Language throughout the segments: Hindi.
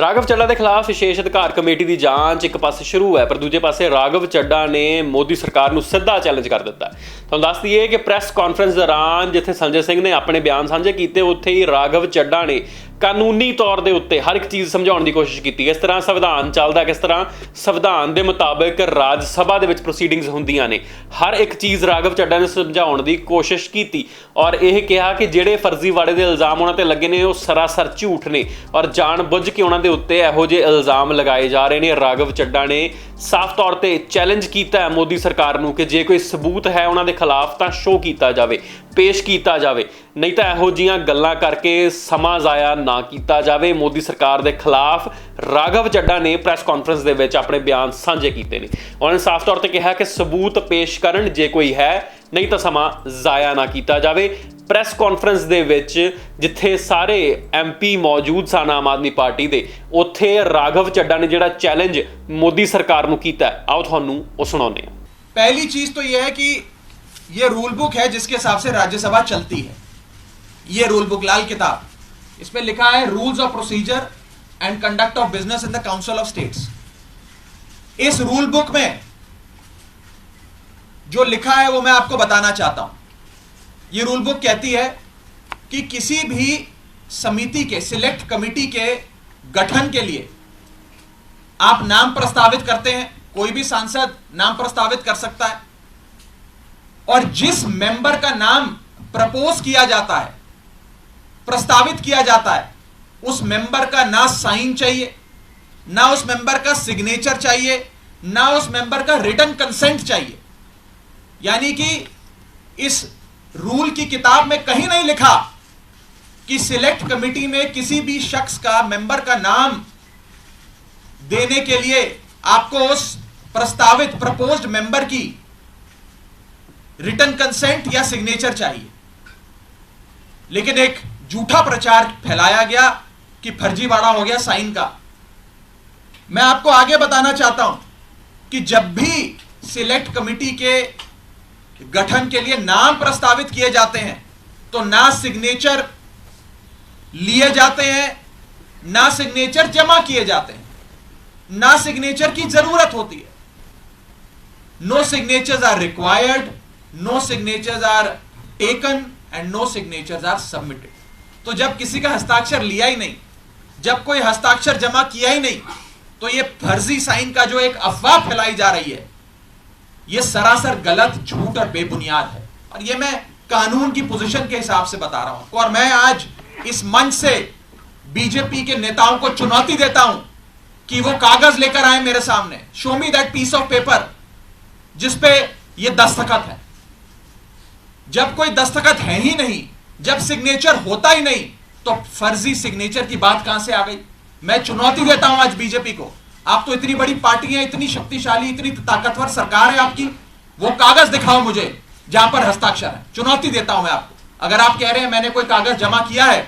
ਰਾਘਵ ਚੱਡਾ ਦੇ ਖਿਲਾਫ ਵਿਸ਼ੇਸ਼ ਅਧਿਕਾਰ ਕਮੇਟੀ ਦੀ ਜਾਂਚ ਇੱਕ ਪਾਸੇ ਸ਼ੁਰੂ ਹੈ, ਪਰ ਦੂਜੇ ਪਾਸੇ ਰਾਘਵ ਚੱਡਾ ਨੇ ਮੋਦੀ ਸਰਕਾਰ ਨੂੰ ਸਿੱਧਾ ਚੈਲੰਜ ਕਰ ਦਿੱਤਾ। ਤੁਹਾਨੂੰ ਦੱਸ ਦਈਏ ਕਿ ਪ੍ਰੈਸ ਕਾਨਫਰੰਸ ਦੌਰਾਨ ਜਿੱਥੇ ਸੰਜੇ ਸਿੰਘ ਨੇ ਆਪਣੇ ਬਿਆਨ ਸਾਂਝੇ ਕੀਤੇ, ਉੱਥੇ ਹੀ ਰਾਘਵ ਚੱਡਾ ਨੇ ਕਾਨੂੰਨੀ ਤੌਰ ਦੇ ਉੱਤੇ ਹਰ ਇੱਕ ਚੀਜ਼ ਸਮਝਾਉਣ ਦੀ ਕੋਸ਼ਿਸ਼ ਕੀਤੀ। ਕਿਸ ਤਰ੍ਹਾਂ ਸੰਵਿਧਾਨ ਚੱਲਦਾ, ਕਿਸ ਤਰ੍ਹਾਂ ਸੰਵਿਧਾਨ ਦੇ ਮੁਤਾਬਿਕ ਰਾਜ ਸਭਾ ਦੇ ਵਿੱਚ ਪ੍ਰੋਸੀਡਿੰਗਸ ਹੁੰਦੀਆਂ ਨੇ, ਹਰ ਇੱਕ ਚੀਜ਼ ਰਾਘਵ ਚੱਡਾ ਨੇ ਸਮਝਾਉਣ ਦੀ ਕੋਸ਼ਿਸ਼ ਕੀਤੀ ਔਰ ਇਹ ਕਿਹਾ ਕਿ ਜਿਹੜੇ ਫਰਜ਼ੀਵਾੜੇ ਦੇ ਇਲਜ਼ਾਮ ਉਹਨਾਂ ਤੇ ਲੱਗੇ ਨੇ ਉਹ ਸਰਾਸਰ ਝੂਠ ਨੇ ਔਰ ਜਾਣ ਬੁੱਝ ਕੇ ਉਹਨਾਂ ਦੇ ਉੱਤੇ ਇਹੋ ਜਿਹੇ ਇਲਜ਼ਾਮ ਲਗਾਏ ਜਾ ਰਹੇ ਨੇ। ਰਾਘਵ ਚੱਡਾ ਨੇ ਸਾਫ਼ ਤੌਰ ਤੇ ਚੈਲੰਜ ਕੀਤਾ ਹੈ ਮੋਦੀ ਸਰਕਾਰ ਨੂੰ ਕਿ ਜੇ ਕੋਈ ਸਬੂਤ ਹੈ ਉਹਨਾਂ ਦੇ ਖਿਲਾਫ ਤਾਂ ਸ਼ੋਅ ਕੀਤਾ ਜਾਵੇ, ਪੇਸ਼ ਕੀਤਾ ਜਾਵੇ, ਨਹੀਂ ਤਾਂ ਇਹੋ ਜਿਹੀਆਂ ਗੱਲਾਂ ਕਰਕੇ ਸਮਾਂ ਜ਼ਾਇਆ ਨਾ ਕੀਤਾ ਜਾਵੇ। ਮੋਦੀ ਸਰਕਾਰ ਦੇ ਖਿਲਾਫ ਰਾਘਵ ਚੱਡਾ ਨੇ ਪ੍ਰੈਸ ਕਾਨਫਰੰਸ ਦੇ ਵਿੱਚ ਆਪਣੇ ਬਿਆਨ ਸਾਂਝੇ ਕੀਤੇ ਨੇ। ਉਹਨਾਂ ਨੇ ਸਾਫ਼ ਤੌਰ ਤੇ ਕਿਹਾ ਕਿ ਸਬੂਤ ਪੇਸ਼ ਕਰਨ ਜੇ ਕੋਈ ਹੈ, ਨਹੀਂ ਤਾਂ ਸਮਾਂ ਜ਼ਾਇਆ ਨਾ ਕੀਤਾ ਜਾਵੇ। ਪ੍ਰੈਸ ਕਾਨਫਰੰਸ ਦੇ ਵਿੱਚ ਜਿੱਥੇ ਸਾਰੇ MP ਮੌਜੂਦ ਸਨ ਆਮ ਆਦਮੀ ਪਾਰਟੀ ਦੇ, ਉੱਥੇ ਰਾਘਵ ਚੱਡਾ ਨੇ ਜਿਹੜਾ ਚੈਲੰਜ मोदी सरकार ਨੂੰ ਕੀਤਾ, आओ ਤੁਹਾਨੂੰ ਉਹ ਸੁਣਾਉਂਦੇ ਹਾਂ। पहली चीज तो यह है कि यह रूल बुक है जिसके हिसाब से राज्यसभा चलती है। यह रूल बुक, लाल किताब, इसमें लिखा है rules of procedure and conduct of business in the council of states. इस रूल बुक में जो लिखा है वो मैं आपको बताना चाहता हूं। यह रूल बुक कहती है कि किसी भी समिति के, सिलेक्ट कमेटी के गठन के लिए आप नाम प्रस्तावित करते हैं, कोई भी सांसद नाम प्रस्तावित कर सकता है, और जिस मेंबर का नाम प्रपोज किया जाता है, प्रस्तावित किया जाता है, उस मेंबर का ना साइन चाहिए, ना उस मेंबर का सिग्नेचर चाहिए, ना उस मेंबर का रिटन कंसेंट चाहिए। यानी कि इस रूल की किताब में कहीं नहीं लिखा कि सिलेक्ट कमेटी में किसी भी शख्स का, मेंबर का नाम देने के लिए आपको उस प्रस्तावित, प्रपोज्ड मेंबर की रिटन कंसेंट या सिग्नेचर चाहिए। लेकिन एक झूठा प्रचार फैलाया गया कि फर्जीवाड़ा हो गया साइन का। मैं आपको आगे बताना चाहता हूं कि जब भी सिलेक्ट कमेटी के गठन के लिए नाम प्रस्तावित किए जाते हैं तो ना सिग्नेचर लिए जाते हैं, ना सिग्नेचर जमा किए जाते हैं, ना सिग्नेचर की जरूरत होती है। No signatures are required, no signatures are taken and no signatures are submitted. तो जब किसी का हस्ताक्षर लिया ही नहीं, जब कोई हस्ताक्षर जमा किया ही नहीं, तो ये फर्जी साइन का जो एक अफवाह फैलाई जा रही है, ये सरासर गलत, झूठ और बेबुनियाद है। और ये मैं कानून की पोजीशन के हिसाब से बता रहा हूं। और मैं आज इस मंच से बीजेपी के नेताओं को चुनौती देता हूं कि वो कागज लेकर आए मेरे सामने, show me that piece of paper जिसपे ये दस्तखत है। जब कोई दस्तखत है ही नहीं, जब सिग्नेचर होता ही नहीं, तो फर्जी सिग्नेचर की बात कहां से आ गई? मैं चुनौती देता हूं आज बीजेपी को। आप तो इतनी बड़ी पार्टी है, इतनी शक्तिशाली, इतनी ताकतवर सरकार है आपकी, वो कागज दिखाओ मुझे जहां पर हस्ताक्षर है। चुनौती देता हूं मैं आपको। अगर आप कह रहे हैं मैंने कोई कागज जमा किया है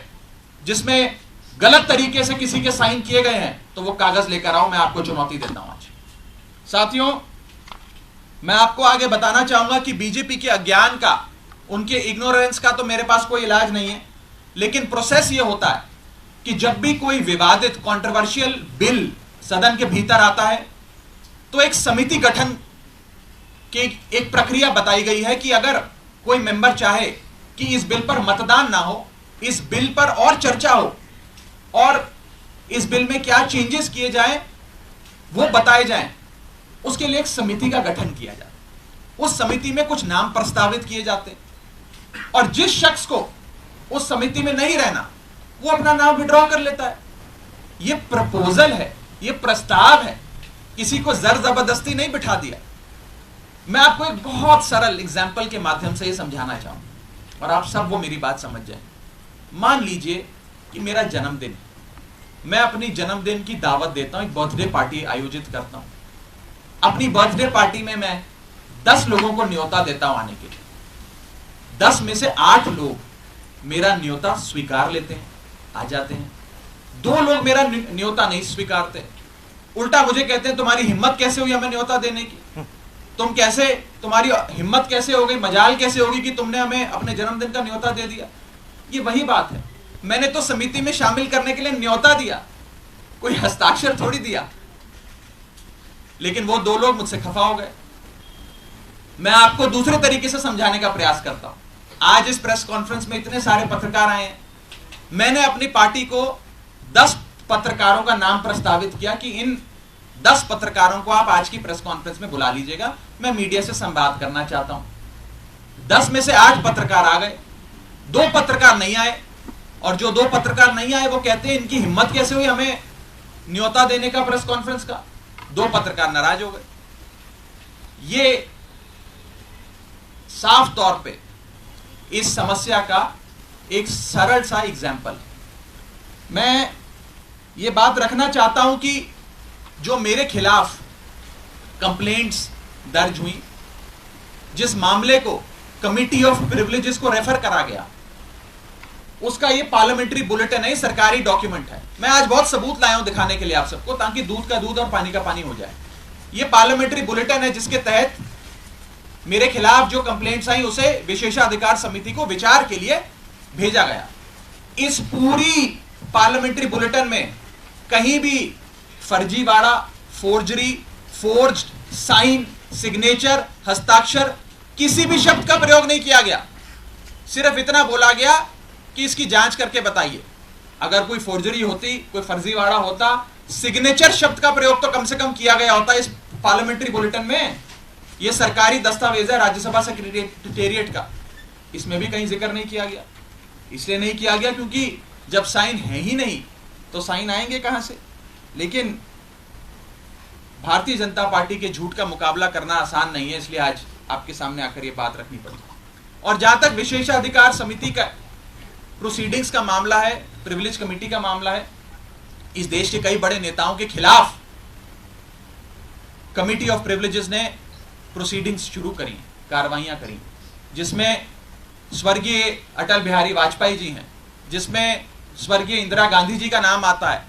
जिसमें गलत तरीके से किसी के साइन किए गए हैं, तो वो कागज लेकर आओ, मैं आपको चुनौती देता हूं आज। साथियों, मैं आपको आगे बताना चाहूंगा कि बीजेपी के अज्ञान का, उनके इग्नोरेंस का तो मेरे पास कोई इलाज नहीं है। लेकिन प्रोसेस ये होता है कि जब भी कोई विवादित, कंट्रोवर्शियल बिल सदन के भीतर आता है, तो एक समिति गठन की एक प्रक्रिया बताई गई है कि अगर कोई मेंबर चाहे कि इस बिल पर मतदान ना हो, इस बिल पर और चर्चा हो और इस बिल में क्या चेंजेस किए जाएं वो बताए जाएं, उसके लिए एक समिति का गठन किया जाता है। उस समिति में कुछ नाम प्रस्तावित किए जाते, और जिस शख्स को उस समिति में नहीं रहना, वो अपना नाम विड्रॉ कर लेता है। ये प्रपोजल है, ये प्रस्ताव है, किसी को जर जबरदस्ती नहीं बिठा दिया। मैं आपको एक बहुत सरल एग्जाम्पल के माध्यम से ये समझाना चाहूंगा और आप सब वो मेरी बात समझ जाएं। मान लीजिए कि मेरा जन्मदिन है, मैं अपनी जन्मदिन की दावत देता हूं, एक बर्थडे पार्टी आयोजित करता हूं। अपनी बर्थडे पार्टी में मैं 10 लोगों को न्योता देता हूं आने के लिए। 10 में से 8 लोग मेरा न्योता स्वीकार लेते हैं, आ जाते हैं। 2 लोग मेरा न्योता नहीं स्वीकारते, उल्टा मुझे कहते हैं तुम्हारी हिम्मत कैसे हुई हमें न्योता देने की, तुम कैसे, तुम्हारी हिम्मत कैसे हो गई, मजाल कैसे होगी कि तुमने हमें अपने जन्मदिन का न्योता दे दिया। ये वही बात है, मैंने तो समिति में शामिल करने के लिए न्योता दिया, कोई हस्ताक्षर थोड़ी दिया। लेकिन वो दो लोग मुझसे खफा हो गए। मैं आपको दूसरे तरीके से समझाने का प्रयास करता हूं। आज इस प्रेस कॉन्फ्रेंस में इतने सारे पत्रकार आए हैं, मैंने अपनी पार्टी को 10 पत्रकारों का नाम प्रस्तावित किया कि इन 10 पत्रकारों को आप आज की प्रेस कॉन्फ्रेंस में बुला लीजिएगा, मैं मीडिया से संवाद करना चाहता हूं। 10 में से 8 पत्रकार आ गए, 2 पत्रकार नहीं आए, और जो 2 पत्रकार नहीं आए वो कहते हैं इनकी हिम्मत कैसे हुई हमें न्योता देने का प्रेस कॉन्फ्रेंस का। 2 पत्रकार नाराज हो गए। ये साफ तौर पे इस समस्या का एक सरल सा एग्जाम्पल। मैं ये बात रखना चाहता हूं कि जो मेरे खिलाफ कंप्लेंट्स दर्ज हुई, जिस मामले को कमिटी ऑफ प्रिविलेजेस को रेफर करा गया, उसका ये पार्लियामेंट्री बुलेटिन है, सरकारी डॉक्यूमेंट है। मैं आज बहुत सबूत लाया हूं दिखाने के लिए आप सबको, ताकि दूध का दूध और पानी का पानी हो जाए। ये पार्लियामेंट्री बुलेटिन है जिसके तहत मेरे खिलाफ जो कंप्लेंट्स आई उसे विशेषाधिकार समिति को विचार के लिए भेजा गया। इस पूरी पार्लियामेंट्री बुलेटिन में कहीं भी फर्जीवाड़ा, फोर्जरी, फोर्ज्ड, साइन, सिग्नेचर, हस्ताक्षर, किसी भी शब्द का प्रयोग नहीं किया गया। सिर्फ इतना बोला गया कि इसकी जांच करके बताइए। अगर कोई फोर्जरी होती, कोई फर्जीवाड़ा होता, सिग्नेचर शब्द का प्रयोग तो कम से कम किया गया होता इस पार्लियामेंट्री बुलेटिन में। यह सरकारी दस्तावेज है राज्यसभा सेक्रेटेरिएट का, इसमें भी कहीं जिक्र नहीं किया गया। इसलिए नहीं किया गया क्योंकि जब साइन है ही नहीं तो साइन आएंगे कहां से। लेकिन भारतीय जनता पार्टी के झूठ का मुकाबला करना आसान नहीं है, इसलिए आज आपके सामने आकर यह बात रखनी पड़ी। और जहां तक विशेषाधिकार समिति का प्रोसीडिंग्स का मामला है, प्रिविलेज कमेटी का मामला है, इस देश के कई बड़े नेताओं के खिलाफ कमिटी ऑफ प्रिविलेजेस ने प्रोसीडिंग्स शुरू करी, कार्रवाइयां करी, जिसमें स्वर्गीय अटल बिहारी वाजपेयी जी हैं, जिसमें स्वर्गीय इंदिरा गांधी जी का नाम आता है,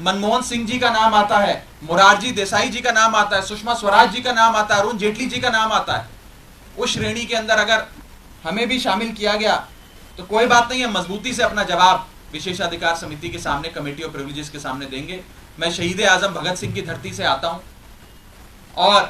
मनमोहन सिंह जी का नाम आता है, मोरारजी देसाई जी का नाम आता है, सुषमा स्वराज जी का नाम आता है, अरुण जेटली जी का नाम आता है। उस श्रेणी के अंदर अगर हमें भी शामिल किया गया तो कोई बात नहीं है, मजबूती से अपना जवाब विशेषाधिकार समिति के सामने, कमेटी ऑफ प्रिविलेजेस के सामने देंगे। मैं शहीद आजम भगत सिंह की धरती से आता हूं और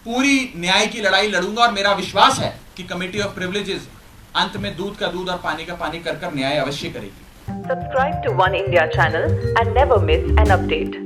पूरी न्याय की लड़ाई लड़ूंगा, और मेरा विश्वास है कि कमेटी ऑफ प्रिविलेजेस अंत में दूध का दूध और पानी का पानी कर न्याय अवश्य करेगी। Subscribe to One India channel and never miss an update.